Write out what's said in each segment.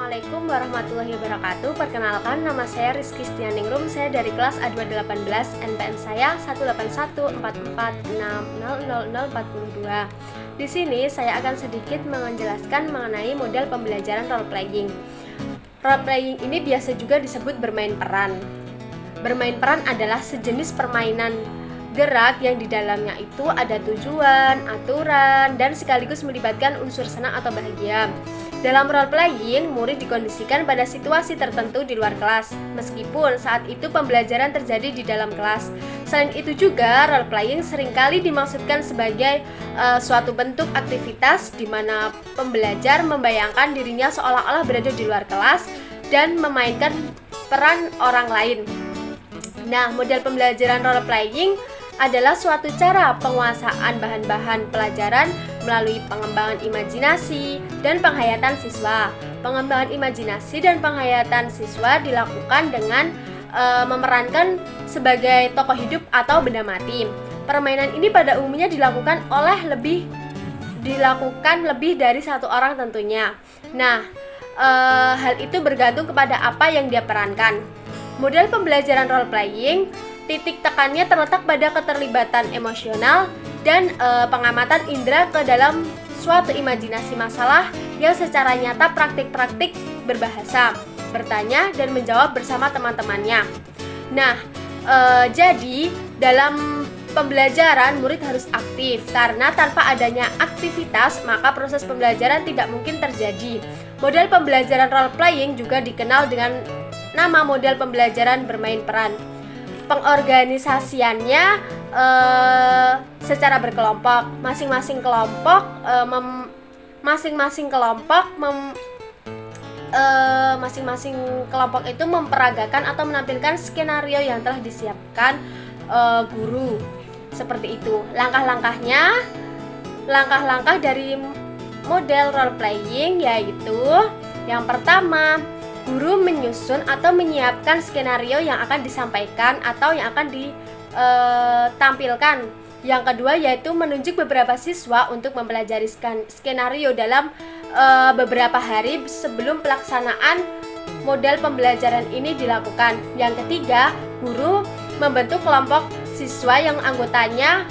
Assalamualaikum warahmatullahi wabarakatuh. Perkenalkan, nama saya Rizky Stianingrum. Saya dari kelas A218. NPM saya 18144600042. Di sini saya akan sedikit menjelaskan mengenai model pembelajaran role playing. Role playing ini biasa juga disebut bermain peran. Bermain peran adalah sejenis permainan gerak yang di dalamnya itu ada tujuan, aturan, dan sekaligus melibatkan unsur senang atau bahagia. Dalam role playing, murid dikondisikan pada situasi tertentu di luar kelas, meskipun saat itu pembelajaran terjadi di dalam kelas. Selain itu juga, role playing seringkali dimaksudkan sebagai suatu bentuk aktivitas di mana pembelajar membayangkan dirinya seolah-olah berada di luar kelas dan memainkan peran orang lain. Nah, model pembelajaran role playing adalah suatu cara penguasaan bahan-bahan pelajaran melalui pengembangan imajinasi dan penghayatan siswa. Pengembangan imajinasi dan penghayatan siswa dilakukan dengan memerankan sebagai tokoh hidup atau benda mati. Permainan ini pada umumnya dilakukan lebih dari satu orang tentunya. Nah, hal itu bergantung kepada apa yang dia perankan. Model pembelajaran role playing titik tekannya terletak pada keterlibatan emosional dan pengamatan indera ke dalam suatu imajinasi masalah yang secara nyata praktik-praktik berbahasa, bertanya dan menjawab bersama teman-temannya. Nah, jadi dalam pembelajaran murid harus aktif karena tanpa adanya aktivitas maka proses pembelajaran tidak mungkin terjadi. Model pembelajaran role playing juga dikenal dengan nama model pembelajaran bermain peran. Pengorganisasiannya secara berkelompok. Masing-masing kelompok itu memperagakan atau menampilkan skenario yang telah disiapkan guru. Seperti itu. Langkah dari model role playing yaitu yang pertama, guru menyusun atau menyiapkan skenario yang akan disampaikan atau yang akan ditampilkan. Yang kedua yaitu menunjuk beberapa siswa untuk mempelajari skenario dalam beberapa hari sebelum pelaksanaan model pembelajaran ini dilakukan. Yang ketiga, guru membentuk kelompok siswa yang anggotanya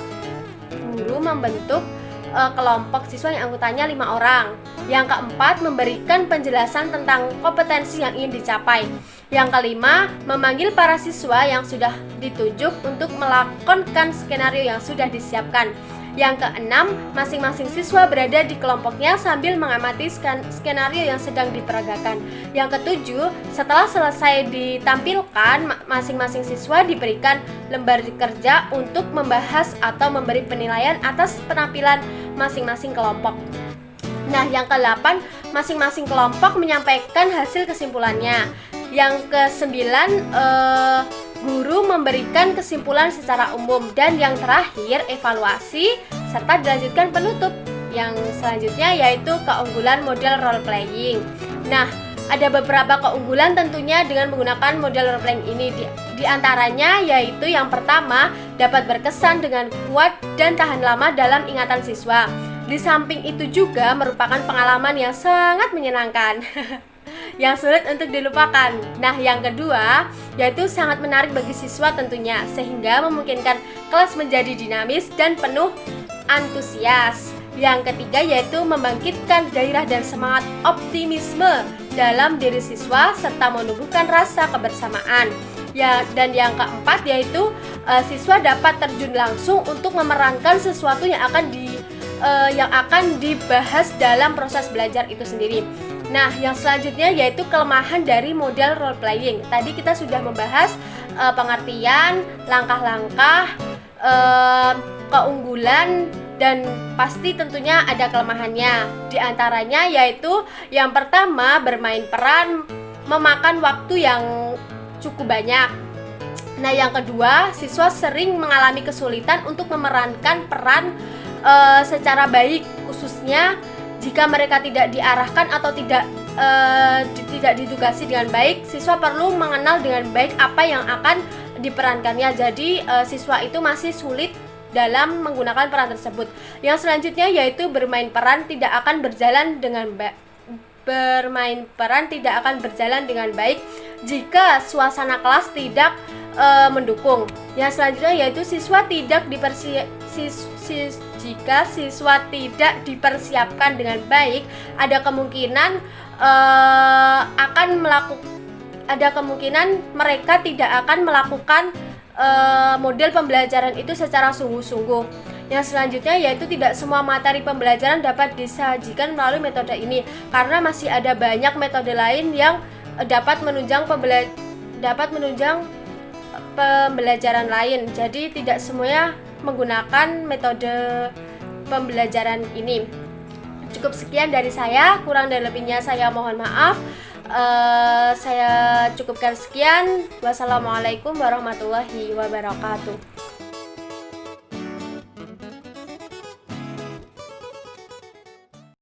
5 orang. Yang keempat, memberikan penjelasan tentang kompetensi yang ingin dicapai. Yang kelima, memanggil para siswa yang sudah ditunjuk untuk melakonkan skenario yang sudah disiapkan. Yang keenam, masing-masing siswa berada di kelompoknya sambil mengamati skenario yang sedang diperagakan. Yang ketujuh, setelah selesai ditampilkan, masing-masing siswa diberikan lembar kerja untuk membahas atau memberi penilaian atas penampilan masing-masing kelompok. Nah, yang ke-8, masing-masing kelompok menyampaikan hasil kesimpulannya. Yang ke-9, guru memberikan kesimpulan secara umum. Dan yang terakhir, evaluasi serta dilanjutkan penutup. Yang selanjutnya yaitu keunggulan model role playing. Nah, ada beberapa keunggulan tentunya dengan menggunakan model role playing ini. Di antaranya yaitu yang pertama, dapat berkesan dengan kuat dan tahan lama dalam ingatan siswa. Di samping itu juga merupakan pengalaman yang sangat menyenangkan yang sulit untuk dilupakan. Nah, yang kedua yaitu sangat menarik bagi siswa tentunya, sehingga memungkinkan kelas menjadi dinamis dan penuh antusias. Yang ketiga yaitu membangkitkan gairah dan semangat optimisme dalam diri siswa serta menumbuhkan rasa kebersamaan. Ya, dan yang keempat yaitu siswa dapat terjun langsung untuk memerankan sesuatu yang akan dibahas dalam proses belajar itu sendiri. Nah, yang selanjutnya yaitu kelemahan dari model role playing. Tadi kita sudah membahas pengertian, langkah-langkah, keunggulan, dan pasti tentunya ada kelemahannya. Di antaranya yaitu yang pertama, bermain peran memakan waktu yang cukup banyak. Nah, yang kedua, siswa sering mengalami kesulitan untuk memerankan peran secara baik, khususnya jika mereka tidak diarahkan atau tidak ditugasi dengan baik. Siswa perlu mengenal dengan baik apa yang akan diperankannya. Jadi siswa itu masih sulit dalam menggunakan peran tersebut. Yang selanjutnya yaitu bermain peran tidak akan berjalan dengan bermain peran tidak akan berjalan dengan baik jika suasana kelas tidak mendukung. Yang selanjutnya yaitu jika siswa tidak dipersiapkan dengan baik, ada kemungkinan mereka tidak akan melakukan model pembelajaran itu secara sungguh-sungguh. Yang selanjutnya yaitu tidak semua materi pembelajaran dapat disajikan melalui metode ini, karena masih ada banyak metode lain yang dapat menunjang pembelajaran lain. Jadi tidak semuanya menggunakan metode pembelajaran ini. Cukup sekian dari saya, kurang dan lebihnya saya mohon maaf. Saya cukupkan sekian. Wassalamualaikum warahmatullahi wabarakatuh.